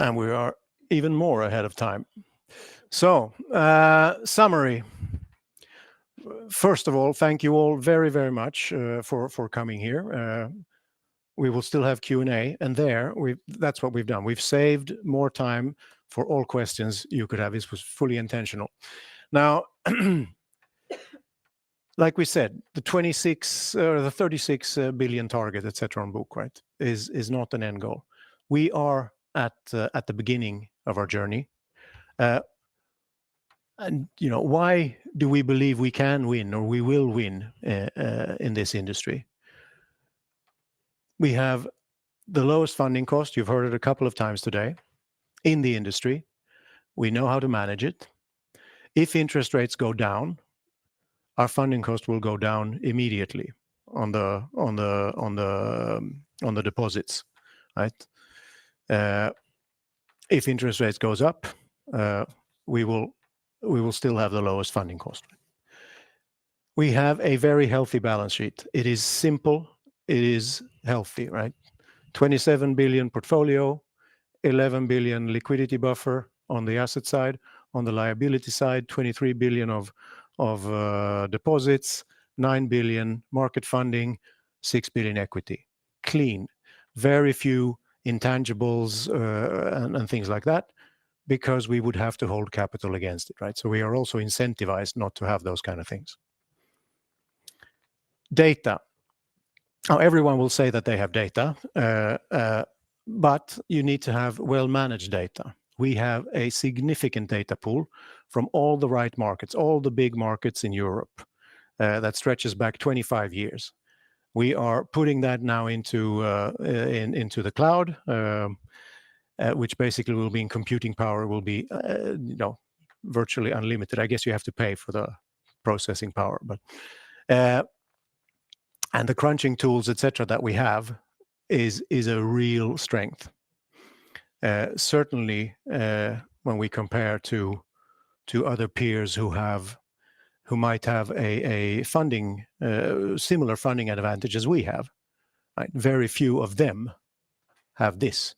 and we are even more ahead of time. So, summary. First of all, thank you all very, very much for coming here. We will still have Q&A, and that's what we've done. We've saved more time for all questions you could have. This was fully intentional. Now, like we said, the 26 or the 36 billion target, etc., on book, right, is not an end goal. We are at the beginning of our journey. And why do we believe we can win, or we will win in this industry? We have the lowest funding cost. You've heard it a couple of times today in the industry. We know how to manage it. If interest rates go down, our funding cost will go down immediately on the deposits, right? If interest rates goes up, we will still have the lowest funding cost. We have a very healthy balance sheet. It is simple. It is healthy, right? 27 billion portfolio, 11 billion liquidity buffer on the asset side. On the liability side, 23 billion of deposits, 9 billion market funding, 6 billion equity. Clean. Very few intangibles and things like that, because we would have to hold capital against it, right? So we are also incentivized not to have those kind of things. Data. Now, everyone will say that they have data, but you need to have well-managed data. We have a significant data pool from all the right markets, all the big markets in Europe, that stretches back 25 years. We are putting that now into the cloud, which basically will mean computing power will be virtually unlimited. I guess you have to pay for the processing power, but and the crunching tools, etc., that we have is a real strength. Certainly, when we compare to other peers who might have a funding similar funding advantage as we have, right? Very few of them have this.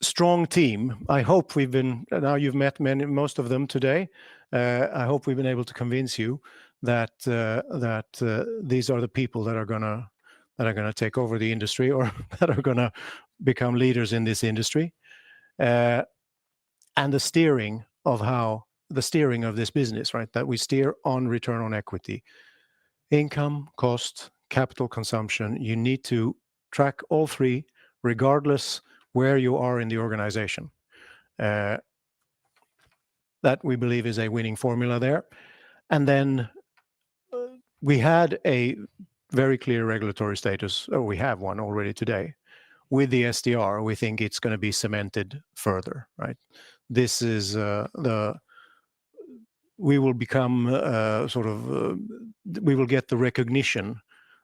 Strong team. I hope now you've met most of them today. I hope we've been able to convince you that these are the people that are gonna take over the industry, or that are gonna become leaders in this industry. And the steering of this business, right? That we steer on return on equity, income, cost, capital consumption. You need to track all three, regardless where you are in the organization. That we believe is a winning formula there. And then we had a very clear regulatory status, or we have one already today. With the SDR, we think it's going to be cemented further, right? This is we will become we will get the recognition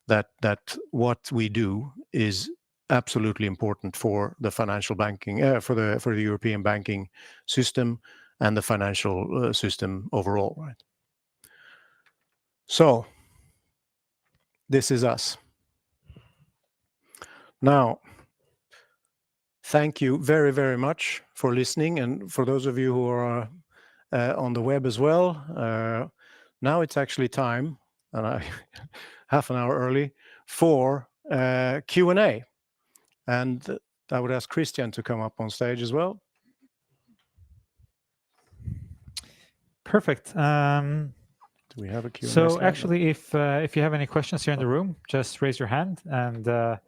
that what we do is absolutely important for the financial banking, for the European banking system and the financial system overall, right? So this is us. Now, thank you very, very much for listening, and for those of you who are on the web as well. Now it's actually time, and half an hour early, for Q&A. And I would ask Christian to come up on stage as well. Perfect. Do we have a Q&A? So actually, if you have any questions here in the room, just raise your hand and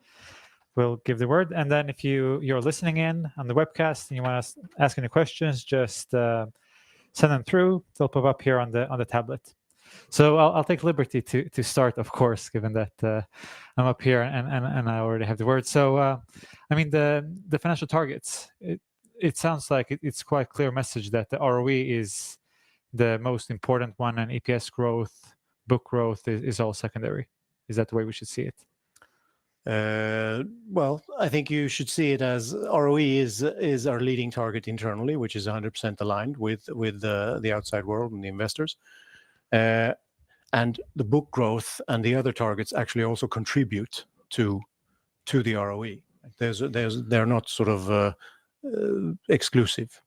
we'll give the word. And then if you're listening in on the webcast and you want to ask any questions, just send them through. They'll pop up here on the tablet. So I'll take liberty to start, of course, given that I'm up here and I already have the word. So I mean, the financial targets, it sounds like it's quite a clear message that the ROE is the most important one, and EPS growth, book growth is all secondary. Is that the way we should see it? Well, I think you should see it as ROE is our leading target internally, which is 100% aligned with the outside world and the investors. And the book growth and the other targets actually also contribute to the ROE. They're not sort of exclusive.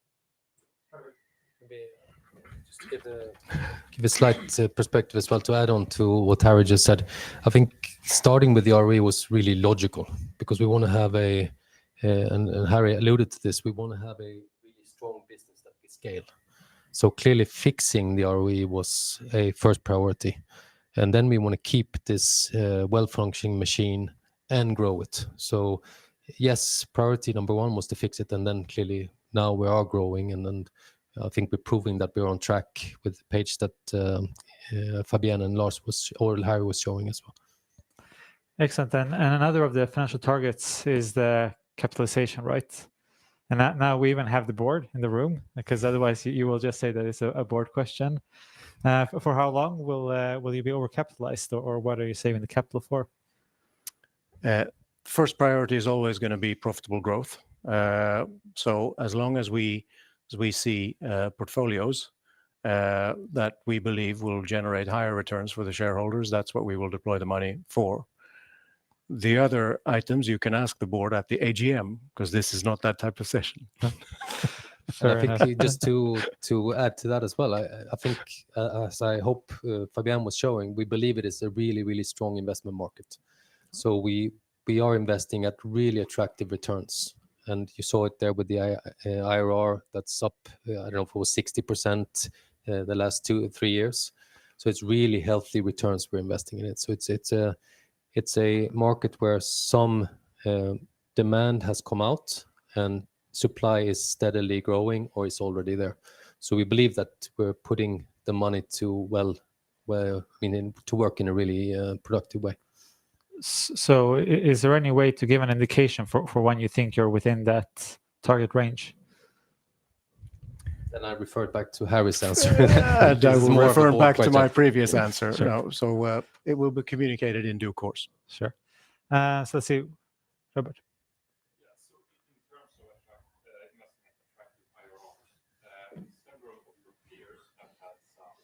Just to give a slight perspective as well to add on to what Harry just said. I think starting with the ROE was really logical because we want to have and Harry alluded to this, we want to have a really strong business that we scale. So clearly fixing the ROE was a first priority. And then we want to keep this well-functioning machine and grow it. So yes, priority number one was to fix it. And then clearly now we are growing. And then I think we're proving that we're on track with the page that Fabienne and Harry was showing as well. Excellent. And another of the financial targets is the capitalization, right? And now we even have the board in the room, because otherwise you will just say that it's a board question. For how long will you be overcapitalized, or what are you saving the capital for? First priority is always going to be profitable growth. So as long as we see portfolios that we believe will generate higher returns for the shareholders, that's what we will deploy the money for. The other items you can ask the board at the AGM, because this is not that type of session. And I think just to add to that as well, I think, as I hope Fabienne was showing, we believe it is a really, really strong investment market. So we are investing at really attractive returns. And you saw it there with the IRR that's up, I don't know if it was 60% the last 2 or 3 years. So it's really healthy returns we're investing in it. So it's a market where some demand has come out and supply is steadily growing or is already there. So we believe that we're putting the money to to work in a really productive way. So is there any way to give an indication for when you think you're within that target range? Then I refer back to Harry's answer. And I will refer back to my previous answer. Sure. No, so it will be communicated in due course. Sure. So let's see, Robert. Yeah, so in terms of investment attractive IRRs, several of your peers have had some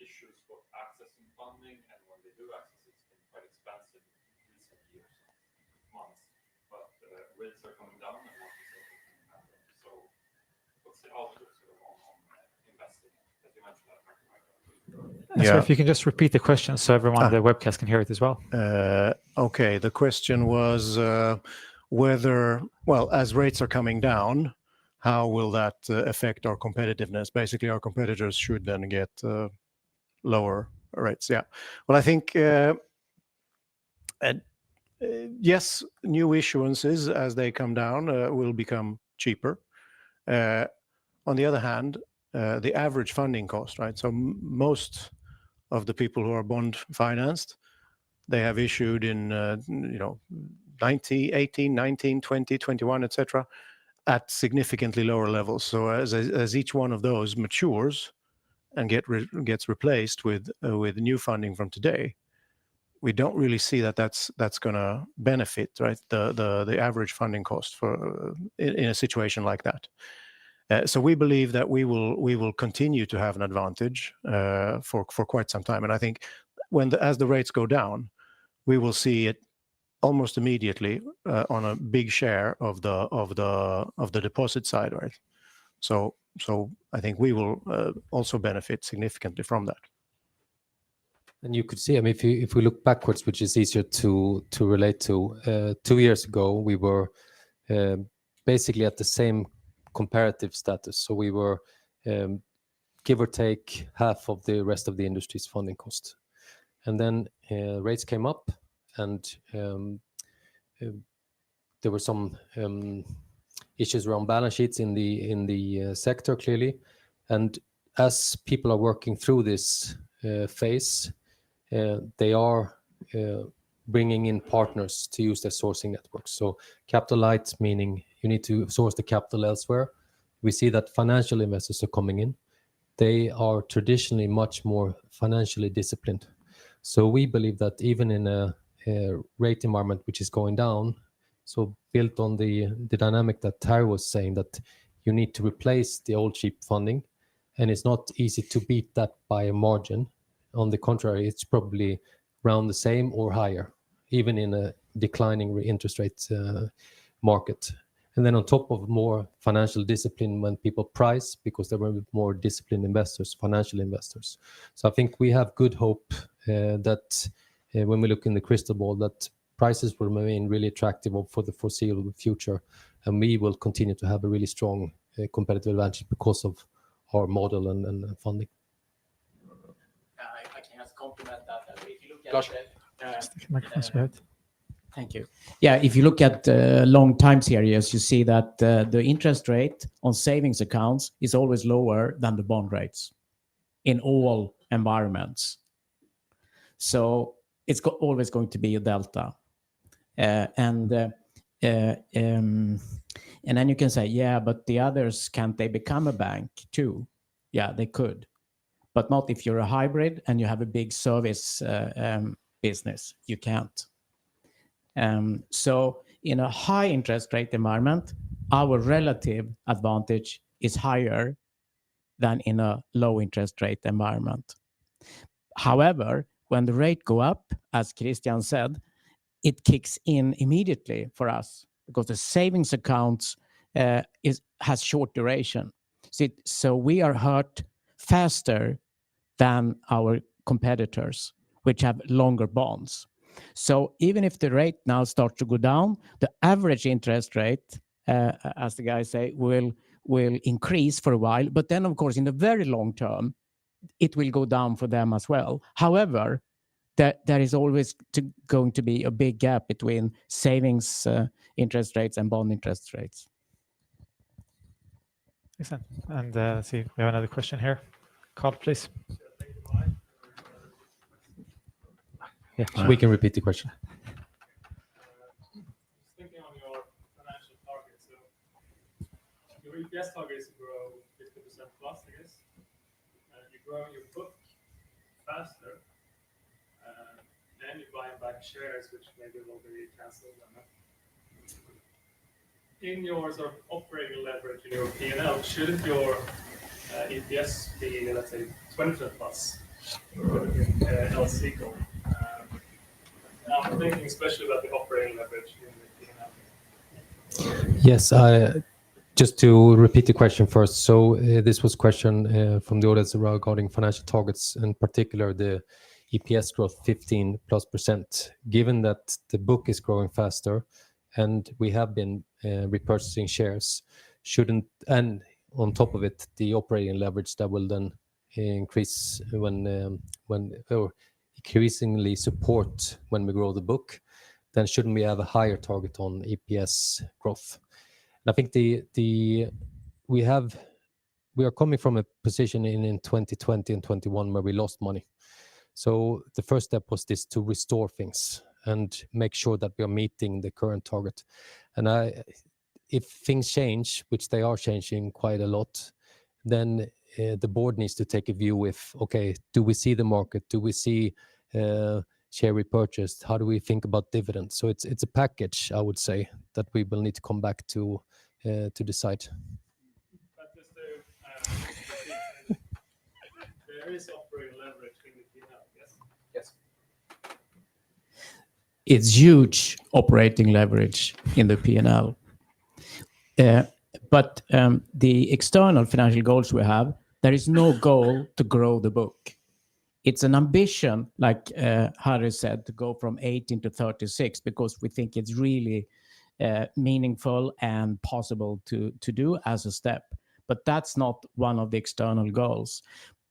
issues for accessing funding, and when they do access it, it's been quite expensive in recent years, months. But rates are coming down, and markets are looking at them. So what's the outlook sort of on investing? As you mentioned, So if you can just repeat the question so everyone on the webcast can hear it as well. Okay, the question was whether, well, as rates are coming down, how will that affect our competitiveness? Basically, our competitors should then get lower rates. Yeah. Well, I think, yes, new issuances, as they come down, will become cheaper. On the other hand, the average funding cost, right? So most of the people who are bond financed, they have issued in 90, 18, 19, 20, 21, etc., at significantly lower levels. So as each one of those matures and gets replaced with new funding from today, we don't really see that's going to benefit, right? The average funding cost for in a situation like that. So we believe that we will continue to have an advantage for quite some time, and I think as the rates go down, we will see it almost immediately on a big share of the deposit side, right? So I think we will also benefit significantly from that. And you could see, I mean, if we look backwards, which is easier to relate to, 2 years ago we were basically at the same comparative status. So we were give or take half of the rest of the industry's funding cost. And then rates came up, and there were some issues around balance sheets in the sector, clearly. And as people are working through this phase, they are bringing in partners to use their sourcing networks. So capital light, meaning you need to source the capital elsewhere. We see that financial investors are coming in. They are traditionally much more financially disciplined. So we believe that even in a rate environment which is going down, so built on the dynamic that Harry was saying, that you need to replace the old cheap funding, and it's not easy to beat that by a margin. On the contrary, it's probably around the same or higher, even in a declining interest rate market. And then on top of more financial discipline when people price, because there were more disciplined investors, financial investors. So I think we have good hope that when we look in the crystal ball, that prices will remain really attractive for the foreseeable future, and we will continue to have a really strong competitive advantage because of our model and funding. I can just complement that. If you look at thank you. Yeah, if you look at long time series, you see that the interest rate on savings accounts is always lower than the bond rates in all environments. So it's always going to be a delta. And then you can say, yeah, but the others, can't they become a bank too? Yeah, they could. But not if you're a hybrid and you have a big service business. You can't. So in a high interest rate environment, our relative advantage is higher than in a low interest rate environment. However, when the rate go up, as Christian said, it kicks in immediately for us because the savings accounts has short duration. So we are hurt faster than our competitors, which have longer bonds. So even if the rate now starts to go down, the average interest rate, as the guys say, will increase for a while. But then, of course, in the very long term, it will go down for them as well. However, there is always going to be a big gap between savings interest rates and bond interest rates. Excellent. And let's see, we have another question here. Carl, please. Yeah, we can repeat the question. Thinking on your financial targets, so your EPS target is to grow 50% plus, I guess. You're growing your book faster, and you're buying back shares, which maybe will be cancelled. In your sort of operating leverage in your P&L, shouldn't your EPS be, let's say, 20% plus LC goal? I'm thinking especially about the operating leverage in the P&L. Yes, just to repeat the question first. So this was a question from the audience regarding financial targets, in particular the EPS growth 15+%. Given that the book is growing faster and we have been repurchasing shares, and on top of it, the operating leverage that will then increase when or increasingly support when we grow the book, then shouldn't we have a higher target on EPS growth? And I think we are coming from a position in 2020 and 21 where we lost money. So the first step was this, to restore things and make sure that we are meeting the current target. And if things change, which they are changing quite a lot, then the board needs to take a view with, okay, do we see the market? Do we see share repurchased? How do we think about dividends? So it's a package, I would say, that we will need to come back to decide. But just to, there is operating leverage in the P&L, yes? Yes. It's huge operating leverage in the P&L. But the external financial goals we have, there is no goal to grow the book. It's an ambition, like Harry said, to go from 18 to 36, because we think it's really meaningful and possible to do as a step. But that's not one of the external goals.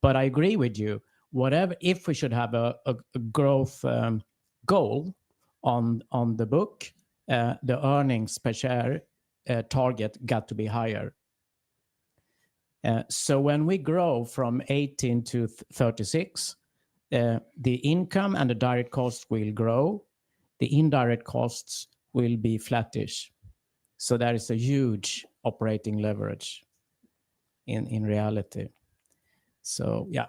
But I agree with you. If we should have a growth goal on the book, the earnings per share target got to be higher. So when we grow from 18 to 36, the income and the direct costs will grow. The indirect costs will be flattish. So there is a huge operating leverage in reality. So, yeah.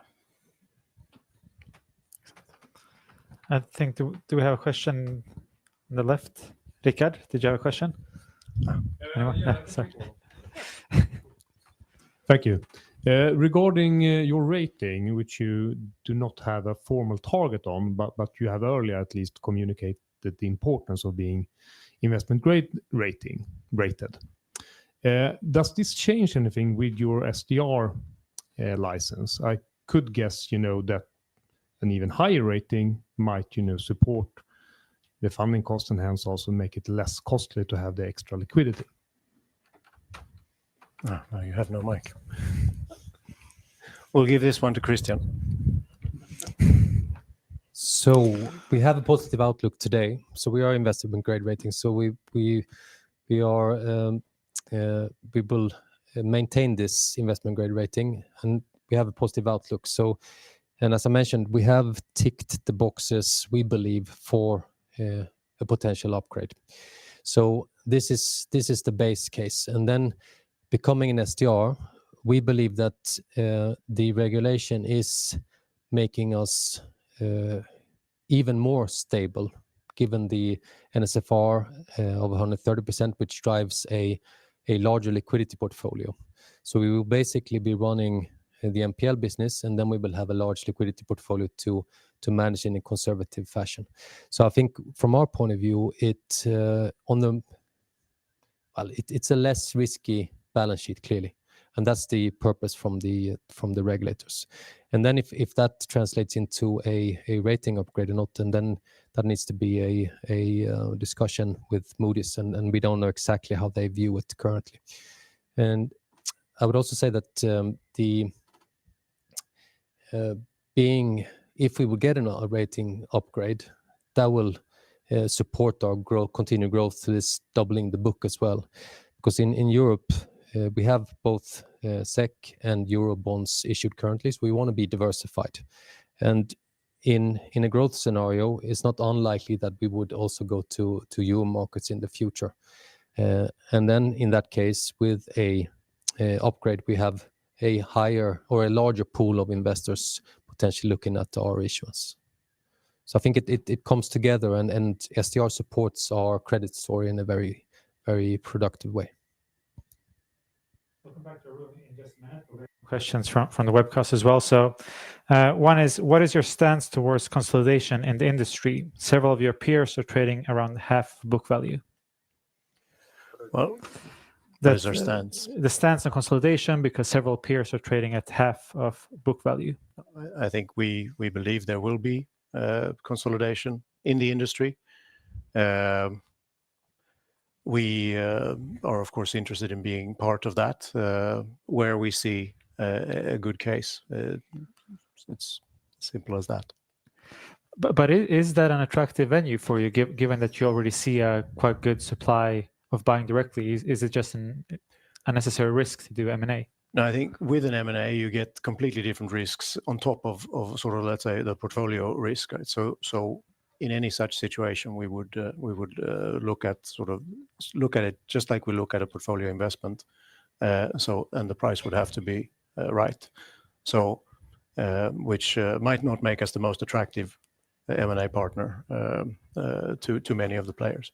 I think, do we have a question on the left? Rickard, did you have a question? Sorry. Thank you. Regarding your rating, which you do not have a formal target on, but you have earlier at least communicated highlighted the importance of being investment grade rated. Does this change anything with your SDR license? I could guess, that an even higher rating might, support the funding cost and hence also make it less costly to have the extra liquidity. Ah, no, you have no mic. We'll give this one to Christian. So we have a positive outlook today. So we are investment grade rating. So we will maintain this investment grade rating, and we have a positive outlook. So, and as I mentioned, we have ticked the boxes we believe for a potential upgrade. So this is the base case, and then becoming an SDR, we believe that the regulation is making us even more stable, given the NSFR of 130%, which drives a larger liquidity portfolio. So we will basically be running the NPL business, and then we will have a large liquidity portfolio to manage in a conservative fashion. So I think from our point of view, it's a less risky balance sheet, clearly, and that's the purpose from the regulators. And then if that translates into a rating upgrade or not, and then that needs to be a discussion with Moody's, and we don't know exactly how they view it currently. And I would also say that if we would get a rating upgrade, that will support our continued growth to this doubling the book as well, because in Europe we have both SEK and Euro bonds issued currently, so we want to be diversified. And in a growth scenario, it's not unlikely that we would also go to Euro markets in the future. And then in that case, with a upgrade, we have a higher or a larger pool of investors potentially looking at our issuance. So I think it comes together, and SDR supports our credit story in a very, very productive way. We'll come back to the room in just a minute. Questions from the webcast as well. So one is, what is your stance towards consolidation in the industry? Several of your peers are trading around half book value. Well, that is our stance. The stance on consolidation, because several peers are trading at half of book value. I think we believe there will be consolidation in the industry. We are, of course, interested in being part of that, where we see a good case. It's simple as that. But is that an attractive venue for you, given that you already see a quite good supply of buying directly? Is it just an unnecessary risk to do M&A? No, I think with an M&A, you get completely different risks on top of sort of, let's say, the portfolio risk. Right? So in any such situation, we would look at it just like we look at a portfolio investment. And the price would have to be right. So which might not make us the most attractive M&A partner to many of the players.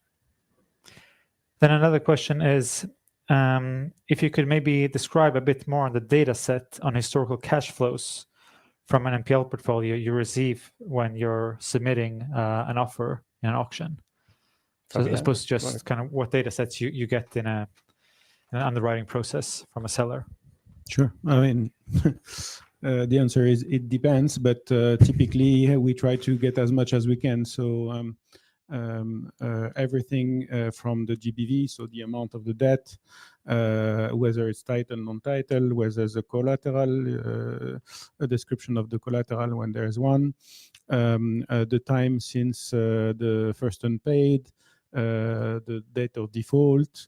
Then another question is, if you could maybe describe a bit more on the data set on historical cash flows from an NPL portfolio you receive when you're submitting an offer in an auction. So I suppose just kind of what data sets you get in an underwriting process from a seller. Sure. I mean, the answer is it depends, but typically we try to get as much as we can. So everything from the GBV, so the amount of the debt, whether it's title, non-title, whether there's a collateral, a description of the collateral when there's one, the time since the first unpaid, the date of default.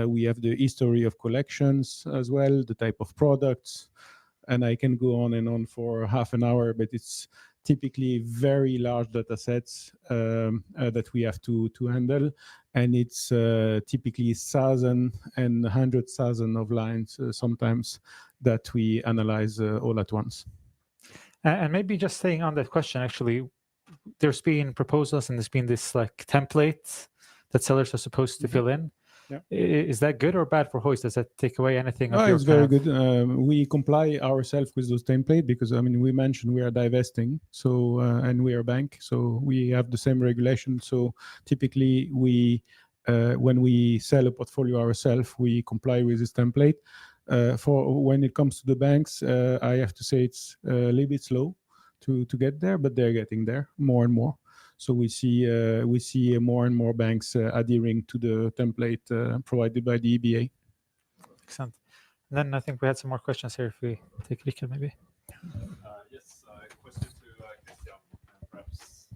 We have the history of collections as well, the type of products, and I can go on and on for half an hour, but it's typically very large data sets that we have to handle, and it's typically thousands and 100,000 of lines sometimes that we analyze all at once. And maybe just staying on that question, actually, there's been proposals and there's been this like template that sellers are supposed to fill in. Is that good or bad for Hoist? Does that take away anything? No, of your it's very kind of- good. We comply ourselves with those template because I mean we mentioned we are divesting, so and we are a bank, so we have the same regulation. So typically we when we sell a portfolio ourselves, we comply with this template. For when it comes to the banks, I have to say it's a little bit slow to get there, but they're getting there more and more. So we see more and more banks adhering to the template provided by the EBA. Excellent. And then I think we had some more questions here. If we take Rickard, maybe. Yes, question to Christian, perhaps.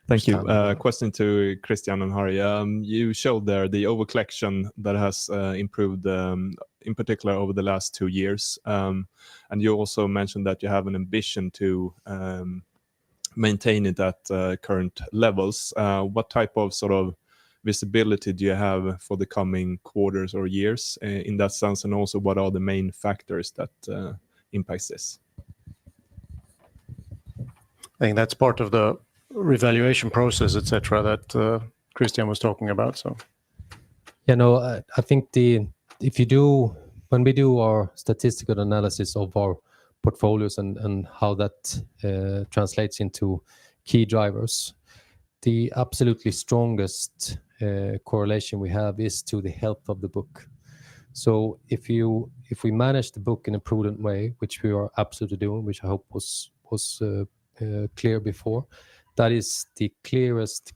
Thank you. Question to Christian and Harry. You showed there the over-collection that has improved, in particular over the last 2 years. And you also mentioned that you have an ambition to maintain it at current levels. What type of sort of visibility do you have for the coming quarters or years in that sense? And also, what are the main factors that impacts this? I think that's part of the revaluation process, etc., that Christian was talking about. So, I think when we do our statistical analysis of our portfolios and how that translates into key drivers, the absolutely strongest correlation we have is to the health of the book. So if we manage the book in a prudent way, which we are absolutely doing, which I hope was clear before, that is the clearest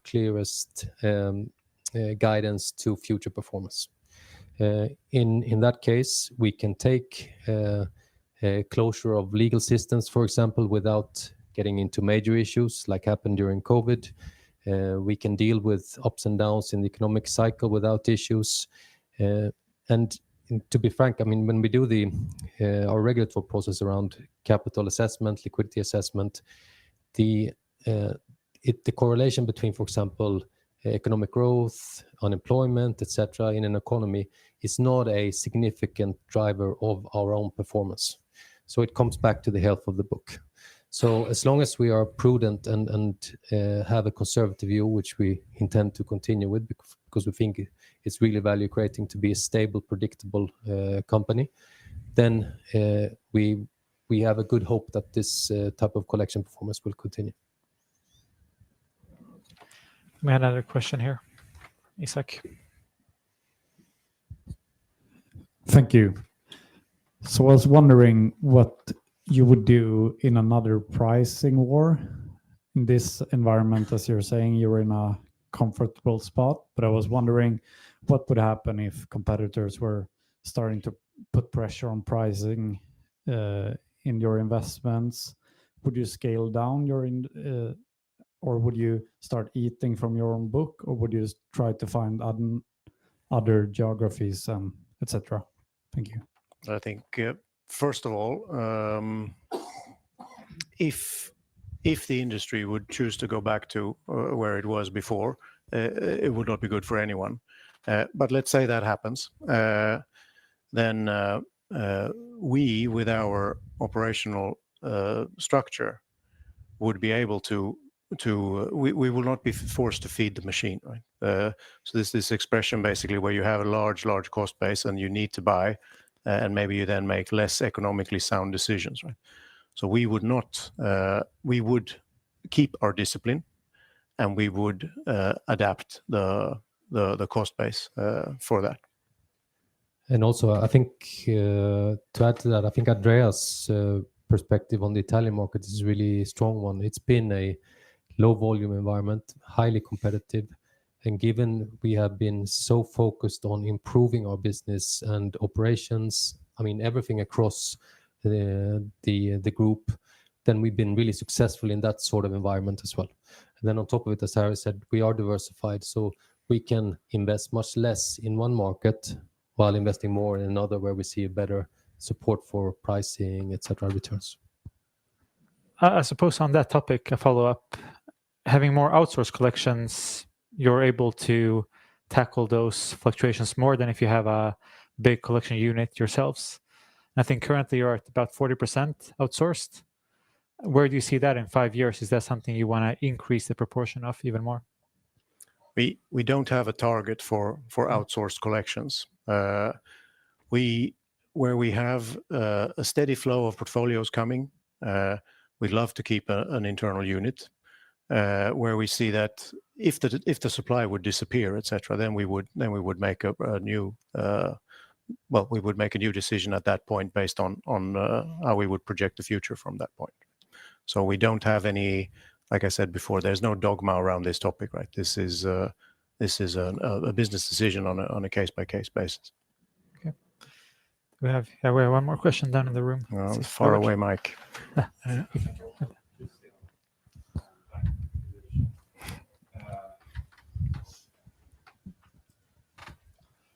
guidance to future performance. In that case, we can take a closure of legal systems, for example, without getting into major issues like happened during COVID. We can deal with ups and downs in the economic cycle without issues. And to be frank, I mean, when we do our regulatory process around capital assessment, liquidity assessment, the correlation between, for example, economic growth, unemployment, etc., in an economy is not a significant driver of our own performance. So it comes back to the health of the book. So as long as we are prudent and have a conservative view, which we intend to continue with, because we think it's really value creating to be a stable, predictable company, then we have a good hope that this type of collection performance will continue. We had another question here. Isaac. Thank you. So I was wondering what you would do in another pricing war. In this environment, as you're saying, you're in a comfortable spot, but I was wondering what would happen if competitors were starting to put pressure on pricing in your investments. Would you scale down or would you start eating from your own book, or would you try to find other geographies and etc.? Thank you. I think first of all, if the industry would choose to go back to where it was before, it would not be good for anyone. But let's say that happens, then we, with our operational structure, would be able to we will not be forced to feed the machine, right? So this expression basically where you have a large cost base and you need to buy, and maybe you then make less economically sound decisions, right? So we would not, we would keep our discipline, and we would adapt the cost base for that. And also, I think to add to that, I think Andreas' perspective on the Italian market is a really strong one. It's been a low volume environment, highly competitive. And given we have been so focused on improving our business and operations, I mean, everything across the group, then we've been really successful in that sort of environment as well. And then on top of it, as Harry said, we are diversified. So we can invest much less in one market while investing more in another where we see a better support for pricing, etc., returns. I suppose on that topic, a follow-up, having more outsourced collections, you're able to tackle those fluctuations more than if you have a big collection unit yourselves. I think currently you're at about 40% outsourced. Where do you see that in 5 years? Is that something you want to increase the proportion of even more? we don't have a target for outsourced collections. Where we have a steady flow of portfolios coming, we'd love to keep an internal unit. Where we see that if the supply would disappear, etc., then we would make a new we would make a new decision at that point based on how we would project the future from that point. So we don't have any, like I said before, there's no dogma around this topic, right? This is a business decision on a case-by-case basis. Okay. We have one more question down in the room. Far away, Mike.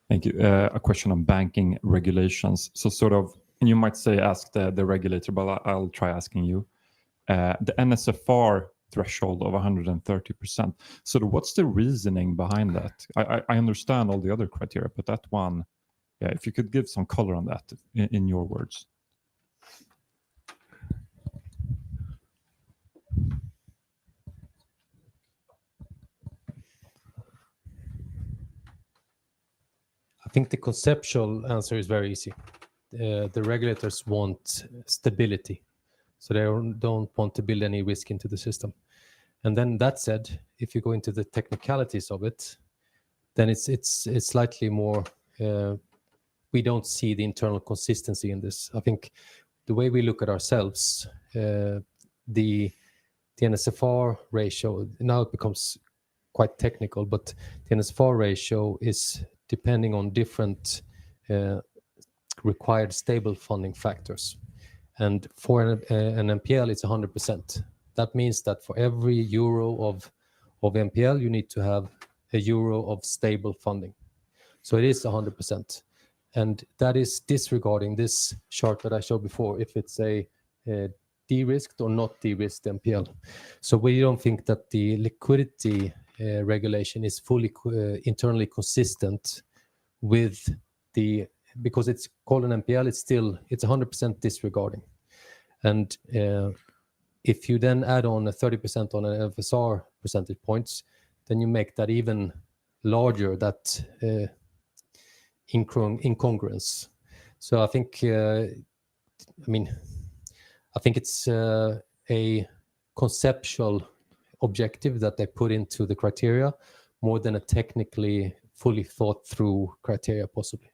Thank you. A question on banking regulations. So sort of, and you might say ask the regulator, but I'll try asking you. The NSFR threshold of 130%. So what's the reasoning behind that? I understand all the other criteria, but that one, yeah, if you could give some color on that in your words. I think the conceptual answer is very easy. The regulators want stability, so they don't want to build any risk into the system. And then that said, if you go into the technicalities of it, then it's slightly more. We don't see the internal consistency in this. I think the way we look at ourselves, the NSFR ratio, now it becomes quite technical, but the NSFR ratio is depending on different required stable funding factors. And for an NPL, it's 100%. That means that for every euro of NPL, you need to have a euro of stable funding. So it is 100%. And that is disregarding this chart that I showed before, if it's a de-risked or not de-risked NPL. So we don't think that the liquidity regulation is fully internally consistent with because it's called an NPL, it's 100% disregarding. And if you then add on a 30% on an FSR percentage points, then you make that even larger, that incongruence. So I think, I think it's a conceptual objective that they put into the criteria more than a technically fully thought through criteria possibly.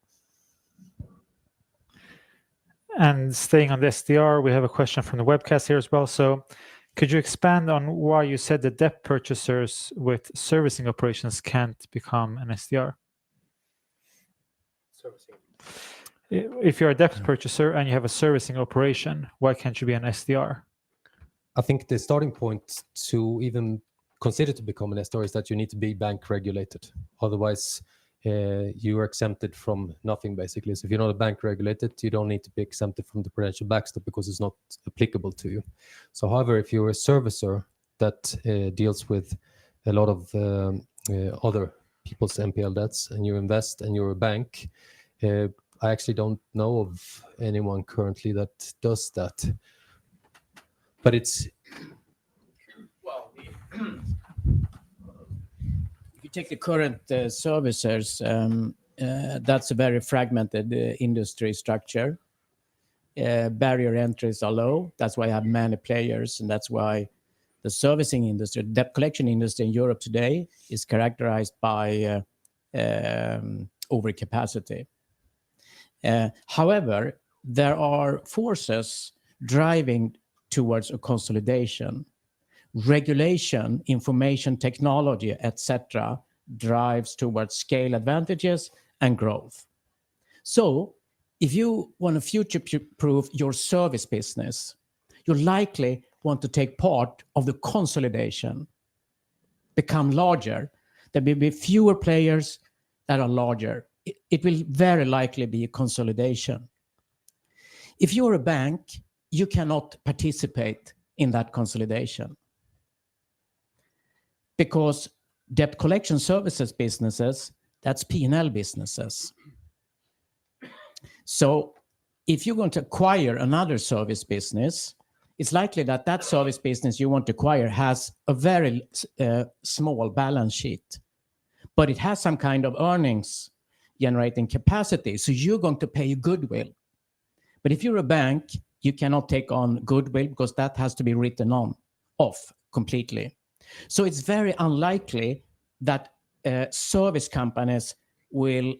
And staying on the SDR, we have a question from the webcast here as well. So could you expand on why you said that debt purchasers with servicing operations can't become an SDR? Servicing. If you're a debt purchaser and you have a servicing operation, why can't you be an SDR? I think the starting point to even consider to become an SDR is that you need to be bank regulated. Otherwise, you are exempted from nothing, basically. So if you're not a bank regulated, you don't need to be exempted from the prudential backstop because it's not applicable to you. So however, if you're a servicer that deals with a lot of other people's NPL debts and you invest and you're a bank, I actually don't know of anyone currently that does that. But it's... Well, if you take the current servicers, that's a very fragmented industry structure. Barrier entries are low. That's why I have many players, and that's why the servicing industry, debt collection industry in Europe today is characterized by overcapacity. However, there are forces driving towards a consolidation. Regulation, information technology, etc., drives towards scale advantages and growth. So if you want to future-proof your service business, you likely want to take part of the consolidation, become larger. There will be fewer players that are larger. It will very likely be a consolidation. If you're a bank, you cannot participate in that consolidation because debt collection services businesses, that's P&L businesses. So if you're going to acquire another service business, it's likely that that service business you want to acquire has a very small balance sheet. but it has some kind of earnings generating capacity. So you're going to pay goodwill. But if you're a bank, you cannot take on goodwill because that has to be written off completely. So it's very unlikely that service companies will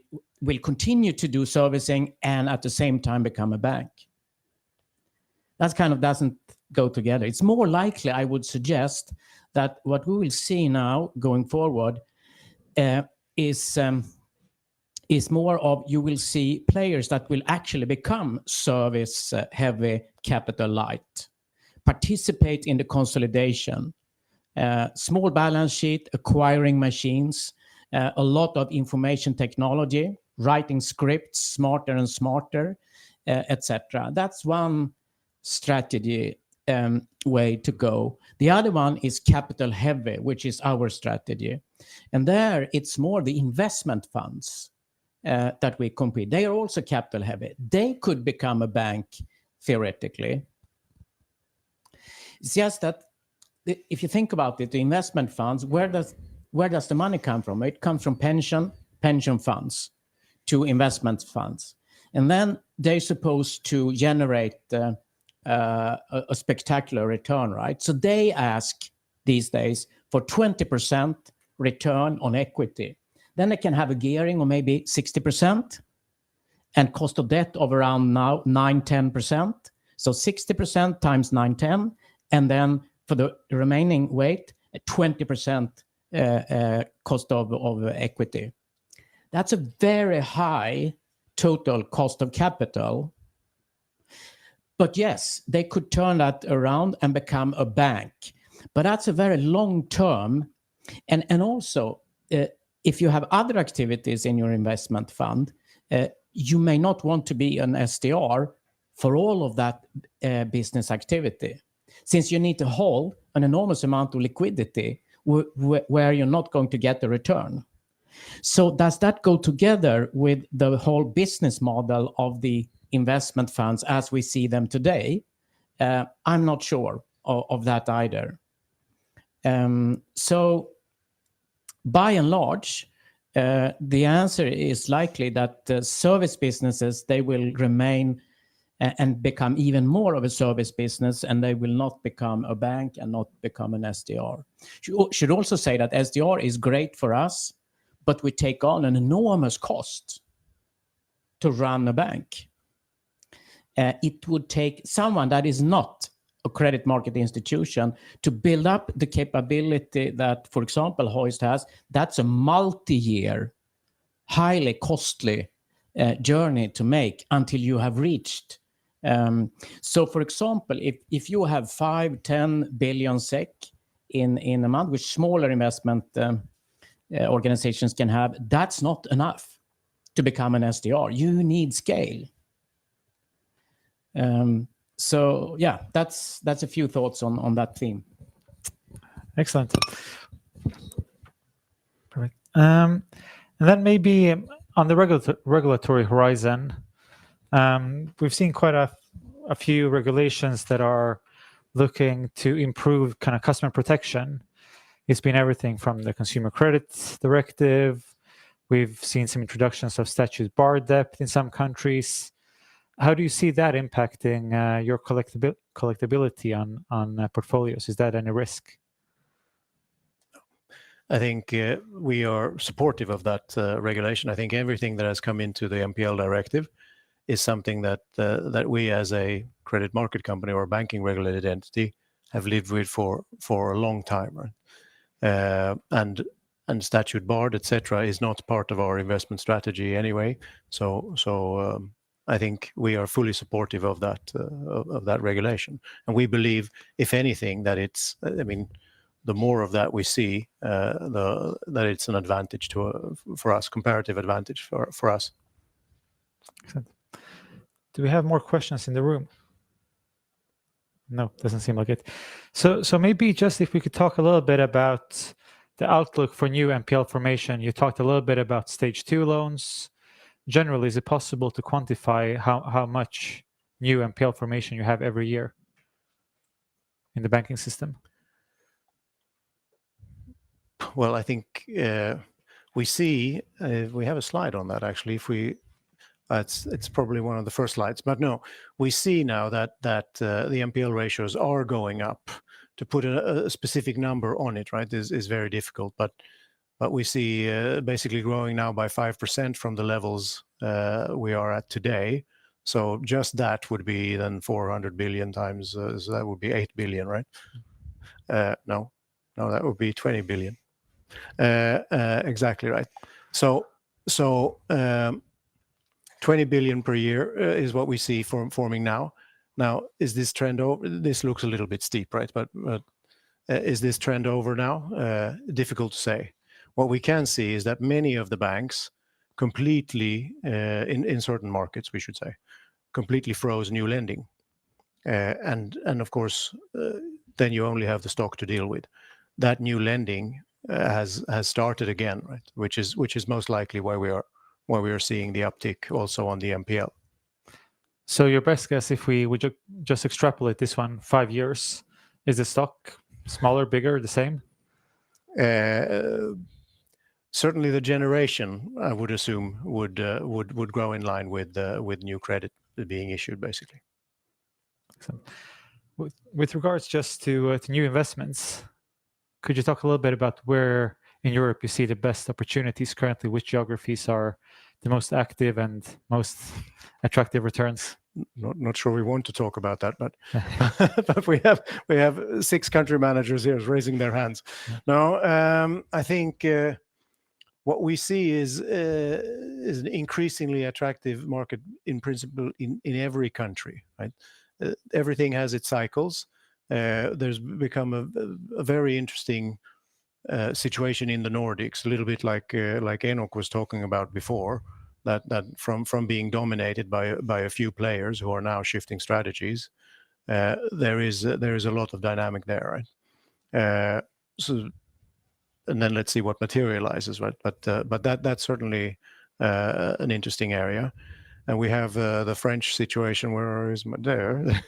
continue to do servicing and at the same time become a bank. That kind of doesn't go together. It's more likely, I would suggest, that what we will see now going forward is more of, you will see players that will actually become service heavy, capital light, participate in the consolidation, small balance sheet, acquiring machines, a lot of information technology, writing scripts smarter and smarter, etc. That's one strategy way to go. The other one is capital heavy, which is our strategy. And there it's more the investment funds that we compete. They are also capital heavy. They could become a bank theoretically. It's just that if you think about it, the investment funds, where does the money come from? It comes from pension funds to investment funds. And then they're supposed to generate a spectacular return, right? So they ask these days for 20% return on equity. Then they can have a gearing of maybe 60% and cost of debt of around now 9-10%. So 60% times 9-10, and then for the remaining weight, 20% cost of equity. That's a very high total cost of capital. But yes, they could turn that around and become a bank. But that's a very long term. And also, if you have other activities in your investment fund, you may not want to be an SDR for all of that business activity, since you need to hold an enormous amount of liquidity where you're not going to get the return. So does that go together with the whole business model of the investment funds as we see them today? I'm not sure of that either. So by and large, the answer is likely that service businesses, they will remain and become even more of a service business, and they will not become a bank and not become an SDR. Should also say that SDR is great for us, but we take on an enormous cost to run a bank. It would take someone that is not a credit market institution to build up the capability that, for example, Hoist has. That's a multi-year, highly costly journey to make until you have reached. So, for example, if you have 5-10 billion SEK in a month, which smaller investment organizations can have, that's not enough to become an SDR. You need scale. So yeah, that's a few thoughts on that theme. Excellent. Perfect. And then maybe on the regulatory horizon, we've seen quite a few regulations that are looking to improve kind of customer protection. It's been everything from the Consumer Credit Directive. We've seen some introductions of statute bar debt in some countries. How do you see that impacting your collectability on portfolios? Is that any risk? I think we are supportive of that regulation. I think everything that has come into the NPL directive is something that we as a credit market company or a banking regulated entity have lived with for a long time. Right? And statute barred, etc., is not part of our investment strategy anyway. So I think we are fully supportive of that regulation, and we believe, if anything, that it's. I mean, the more of that we see, that it's an advantage for us, comparative advantage for us. Excellent. Do we have more questions in the room? No, doesn't seem like it. So maybe just if we could talk a little bit about the outlook for new NPL formation. You talked a little bit about stage 2 loans. Generally, is it possible to quantify how much new NPL formation you have every year in the banking system? Well, I think we see we have a slide on that actually. If we it's probably one of the first slides, but no, we see now that the NPL ratios are going up. To put a specific number on it, right, is very difficult. But we see basically growing now by 5% from the levels we are at today. So just that would be then 400 billion times. So that would be 8 billion, right? No, that would be 20 billion. Exactly right. So 20 billion per year is what we see forming now. Now, is this trend over? This looks a little bit steep, right? But is this trend over now? Difficult to say. What we can see is that many of the banks completely, in certain markets, we should say, completely froze new lending, and of course, then you only have the stock to deal with. That new lending has started again, right? Which is most likely why we are seeing the uptick also on the NPL. So your best guess, if we would just extrapolate this one 5 years, is the stock smaller, bigger, the same? Certainly, the generation I would assume would grow in line with new credit being issued, basically. Excellent. With regards just to new investments, could you talk a little bit about where in Europe you see the best opportunities currently? Which geographies are the most active and most attractive returns? Not sure we want to talk about that, but but we have 6 country managers here raising their hands. No, I think what we see is an increasingly attractive market in principle in every country. Right, everything has its cycles. There's become a very interesting situation in the Nordics, a little bit like Enoch was talking about before. That from being dominated by a few players who are now shifting strategies, there is a lot of dynamic there, right? So, and then let's see what materializes, right? But that's certainly an interesting area, and we have the French situation. Where is my there?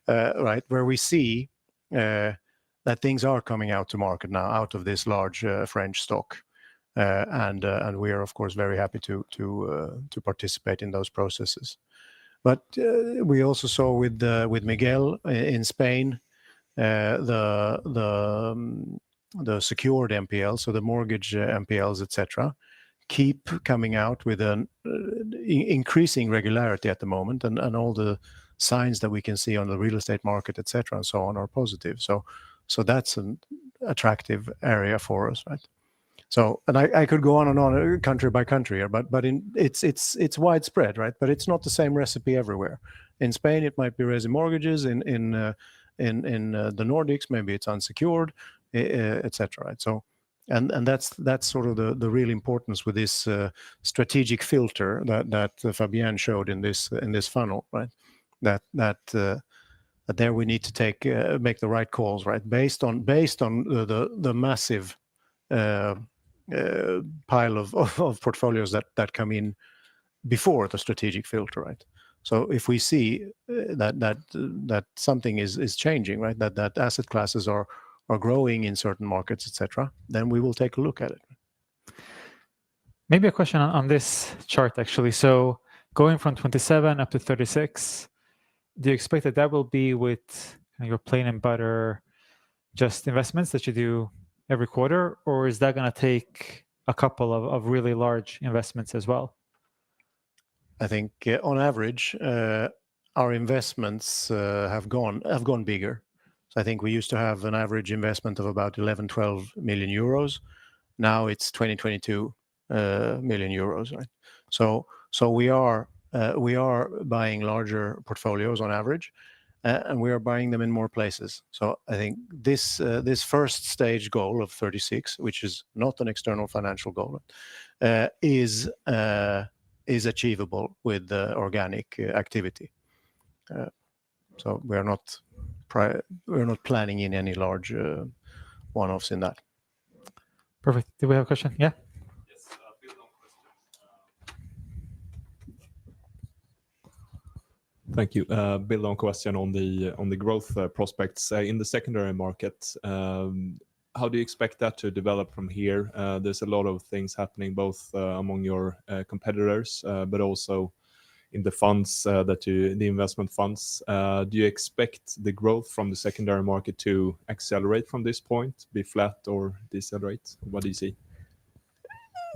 Right, where we see that things are coming out to market now out of this large French stock. And we are of course very happy to participate in those processes. But we also saw with Miguel in Spain the secured NPL, so the mortgage NPLs, etc., keep coming out with an increasing regularity at the moment, and all the signs that we can see on the real estate market, etc., and so on are positive. So that's an attractive area for us, right? So, and I could go on and on country by country here, but it's widespread, right? But it's not the same recipe everywhere. In Spain, it might be resi mortgages. In the Nordics, maybe it's unsecured, etc. Right? So, and that's sort of the real importance with this strategic filter that Fabienne showed in this funnel, right? That there we need to make the right calls, right? Based on the massive pile of portfolios that come in before the strategic filter, right? So if we see that something is changing, right, that asset classes are growing in certain markets, etc., then we will take a look at it. Maybe a question on this chart actually. So going from 27 up to 36, do you expect that will be with your plain and butter just investments that you do every quarter, or is that going to take a couple of really large investments as well? I think on average, our investments have gone bigger. So I think we used to have an average investment of about 12 million euros. Now it's 22 million euros, right? So we are buying larger portfolios on average. And we are buying them in more places. So I think this first stage goal of 36, which is not an external financial goal, is achievable with organic activity. So we're not planning in any large one-offs in that. Perfect. Do we have a question? Yeah. Thank you. Build on question on the growth prospects in the secondary market. how do you expect that to develop from here? There's a lot of things happening both among your competitors, but also in the funds the investment funds. Do you expect the growth from the secondary market to accelerate from this point, be flat or decelerate? What do you see?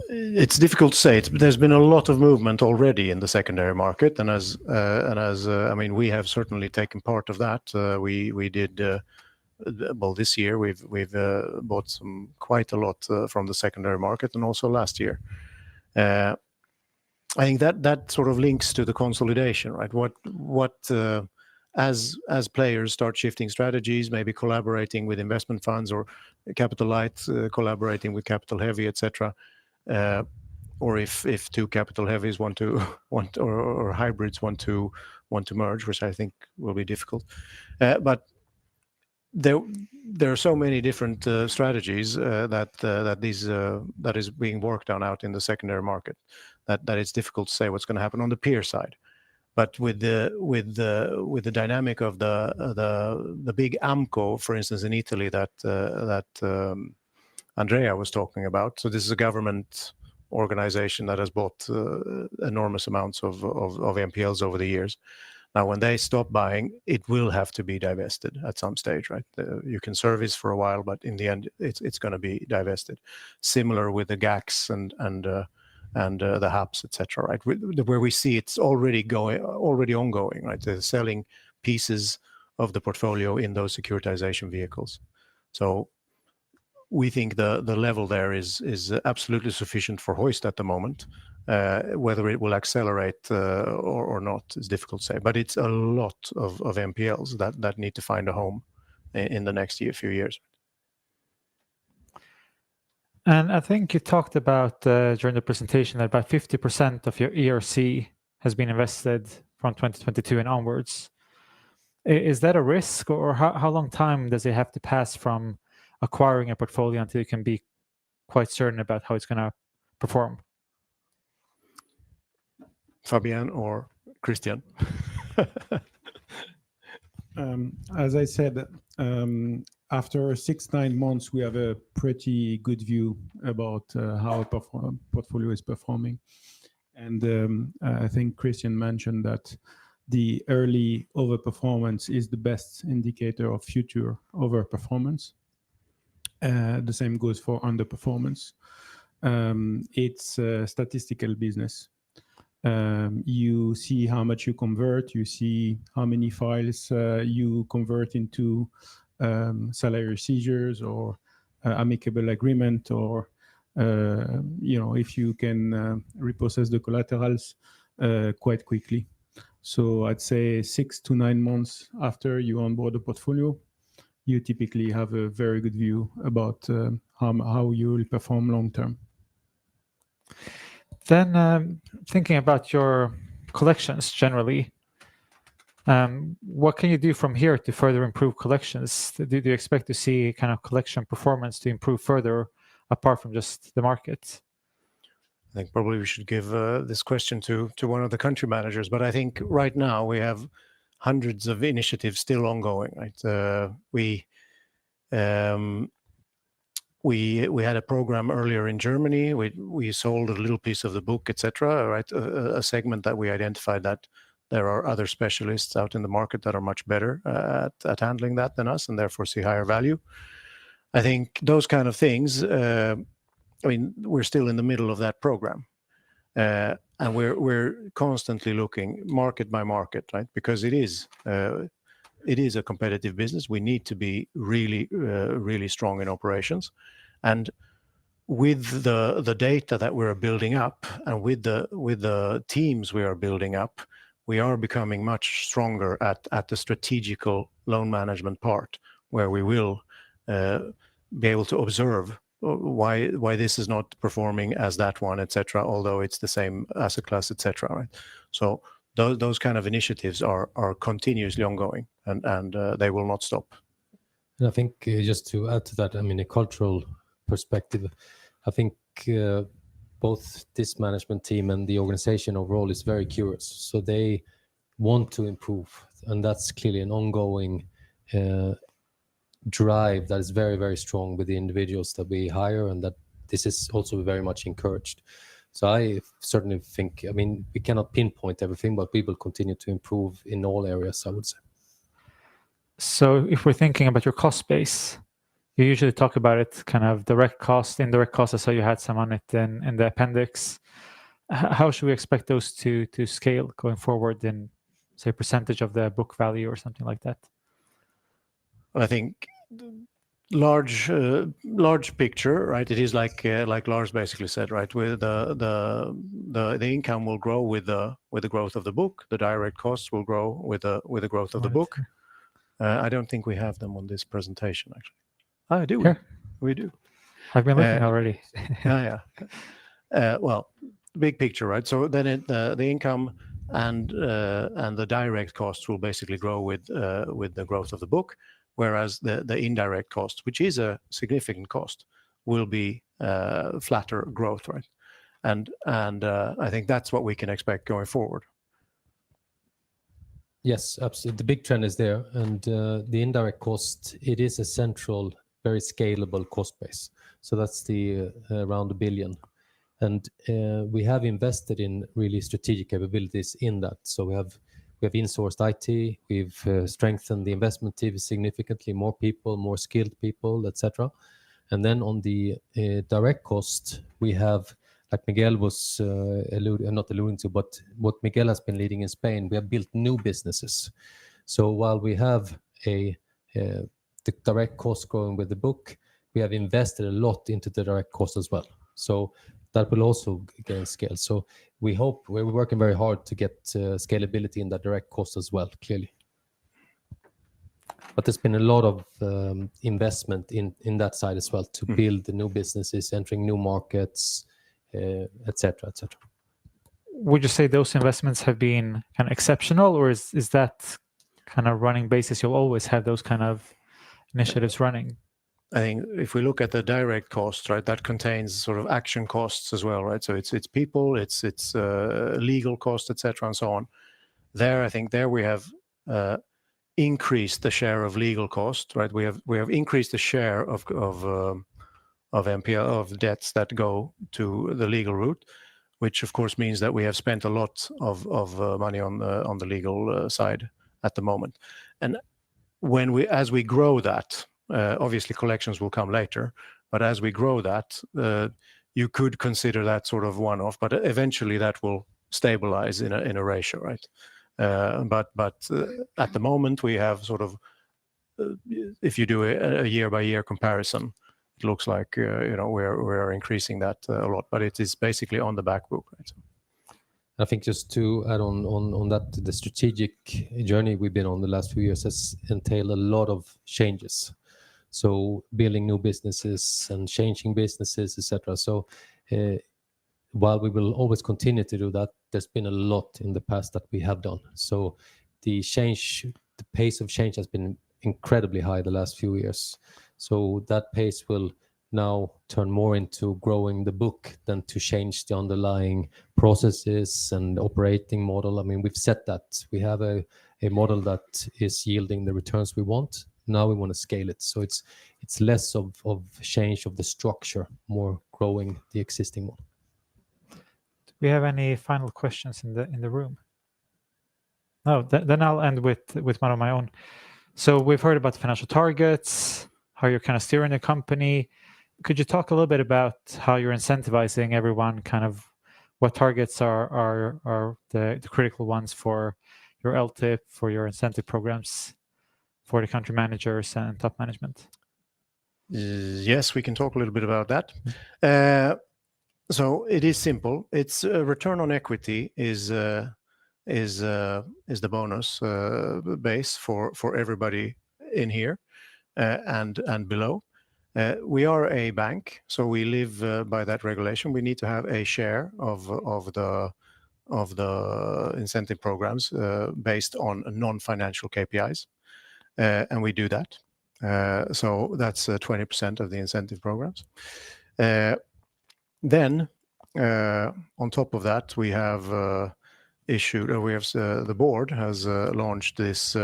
It's difficult to say. There's been a lot of movement already in the secondary market, and as I mean, we have certainly taken part of that. We did well this year. We've bought quite a lot from the secondary market, and also last year. I think that sort of links to the consolidation, right? What as players start shifting strategies, maybe collaborating with investment funds or capital light, collaborating with capital heavy, etc. Or if two capital heavies want or hybrids want to merge, which I think will be difficult. But there are so many different strategies that is being worked on out in the secondary market that it's difficult to say what's going to happen on the peer side. But with the dynamic of the big AMCO, for instance, in Italy that Andrea was talking about. So this is a government organization that has bought enormous amounts of NPLs over the years. Now, when they stop buying, it will have to be divested at some stage, right? You can service for a while, but in the end, it's going to be divested. Similar with the GACs and the HAPs, etc. Right? Where we see it's already ongoing, right? They're selling pieces of the portfolio in those securitization vehicles. So we think the level there is absolutely sufficient for Hoist at the moment. Whether it will accelerate or not is difficult to say. But it's a lot of NPLs that need to find a home in the next few years. And I think you talked about during the presentation that about 50% of your ERC has been invested from 2022 and onwards. Is that a risk, or how long time does it have to pass from acquiring a portfolio until you can be quite certain about how it's going to perform? Fabian or Christian? As I said, after 6-9 months, we have a pretty good view about how a portfolio is performing. And I think Christian mentioned that the early overperformance is the best indicator of future overperformance. The same goes for underperformance. It's a statistical business. You see how much you convert, you see how many files you convert into salary seizures or amicable agreement, or if you can repossess the collaterals quite quickly. So I'd say 6 to 9 months after you onboard a portfolio, you typically have a very good view about how you will perform long term. Then thinking about your collections generally, what can you do from here to further improve collections? Do you expect to see kind of collection performance to improve further apart from just the market? I think probably we should give this question to one of the country managers, but I think right now we have hundreds of initiatives still ongoing. Right, we had a program earlier in Germany. We sold a little piece of the book, etc. Right, a segment that we identified that there are other specialists out in the market that are much better at handling that than us, and therefore see higher value. I think those kind of things. I mean, we're still in the middle of that program, and we're constantly looking market by market, right? Because it is a competitive business. We need to be really strong in operations, and with the data that we're building up, and with the teams we are building up, we are becoming much stronger at the strategical loan management part, where we will be able to observe why this is not performing as that one, etc. Although it's the same asset class, etc. Right? So those kind of initiatives are continuously ongoing, and they will not stop. And I think just to add to that, I mean, a cultural perspective, I think both this management team and the organization overall is very curious. So they want to improve, and that's clearly an ongoing drive that is very, very strong with the individuals that we hire, and that this is also very much encouraged. So I certainly think, I mean, we cannot pinpoint everything, but we will continue to improve in all areas, I would say. So if we're thinking about your cost base, you usually talk about it kind of direct cost, indirect cost. I saw you had some on it in the appendix. How should we expect those to scale going forward in, say, percentage of the book value or something like that? I think large picture, right? It is like Lars basically said, right? With the income will grow with the growth of the book. The direct costs will grow with the growth of the book. I don't think we have them on this presentation actually. Oh, do we? Here. We do. I've been looking already. Yeah. Well, big picture, right? So then the income and the direct costs will basically grow with the growth of the book, whereas the indirect cost, which is a significant cost, will be flatter growth, right? And I think that's what we can expect going forward. Yes, absolutely. The big trend is there, and the indirect cost, it is a central, very scalable cost base. So that's the around 1 billion. And we have invested in really strategic capabilities in that. So we have insourced IT, we've strengthened the investment team significantly, more people, more skilled people, etc. And then on the direct cost, we have, like Miguel was not alluding to, but what Miguel has been leading in Spain, we have built new businesses. So while we have the direct cost growing with the book, we have invested a lot into the direct cost as well. So that will also gain scale. So we hope, we're working very hard to get scalability in that direct cost as well, clearly. But there's been a lot of investment in that side as well to build the new businesses, entering new markets, etc., etc. Would you say those investments have been kind of exceptional, or is that kind of running basis? You'll always have those kind of initiatives running. I think if we look at the direct costs, right, that contains sort of action costs as well, right? So it's people, it's legal costs, etc., and so on. There, I think we have increased the share of legal cost, right? We have increased the share of NPL, of debts that go to the legal route, which of course means that we have spent a lot of money on the legal side at the moment. And as we grow that, obviously collections will come later, but as we grow that, you could consider that sort of one-off, but eventually that will stabilize in a ratio, right? But at the moment we have sort of, if you do a year-by-year comparison, it looks like we're increasing that a lot, but it is basically on the back book, right? I think just to add on that, the strategic journey we've been on the last few years has entailed a lot of changes. So building new businesses and changing businesses, etc. So while we will always continue to do that, there's been a lot in the past that we have done. So the pace of change has been incredibly high the last few years. So that pace will now turn more into growing the book than to change the underlying processes and operating model. I mean, we've set that. We have a model that is yielding the returns we want. Now we want to scale it. So it's less of change of the structure, more growing the existing model. Do we have any final questions in the room? No, then I'll end with one of my own. So we've heard about the financial targets, how you're kind of steering the company. Could you talk a little bit about how you're incentivizing everyone, kind of what targets are the critical ones for your LTIP, for your incentive programs, for the country managers and top management? Yes, we can talk a little bit about that. So it is simple. It's return on equity is the bonus base for everybody in here and below. We are a bank, so we live by that regulation. We need to have a share of the incentive programs based on non-financial KPIs, and we do that. So that's 20% of the incentive programs. Then on top of that, we have issued, the board has launched this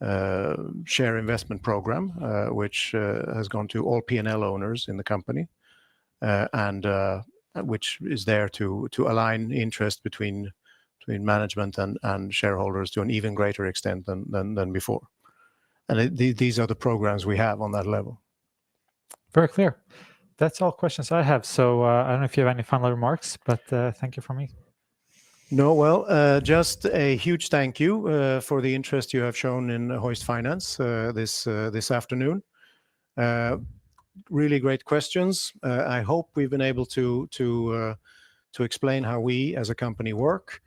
share investment program, which has gone to all P&L owners in the company, and which is there to align interest between management and shareholders to an even greater extent than before. And these are the programs we have on that level. Very clear. That's all questions I have. So I don't know if you have any final remarks, but thank you from me. No, well, just a huge thank you for the interest you have shown in Hoist Finance this afternoon. Really great questions. I hope we've been able to explain how we as a company work.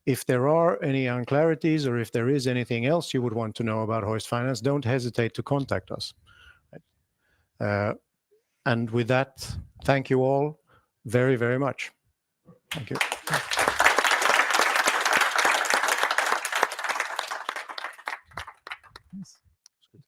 If there are any unclarities or if there is anything else you would want to know about Hoist Finance, don't hesitate to contact us. And with that, thank you all very, very much. Thank you. Nice.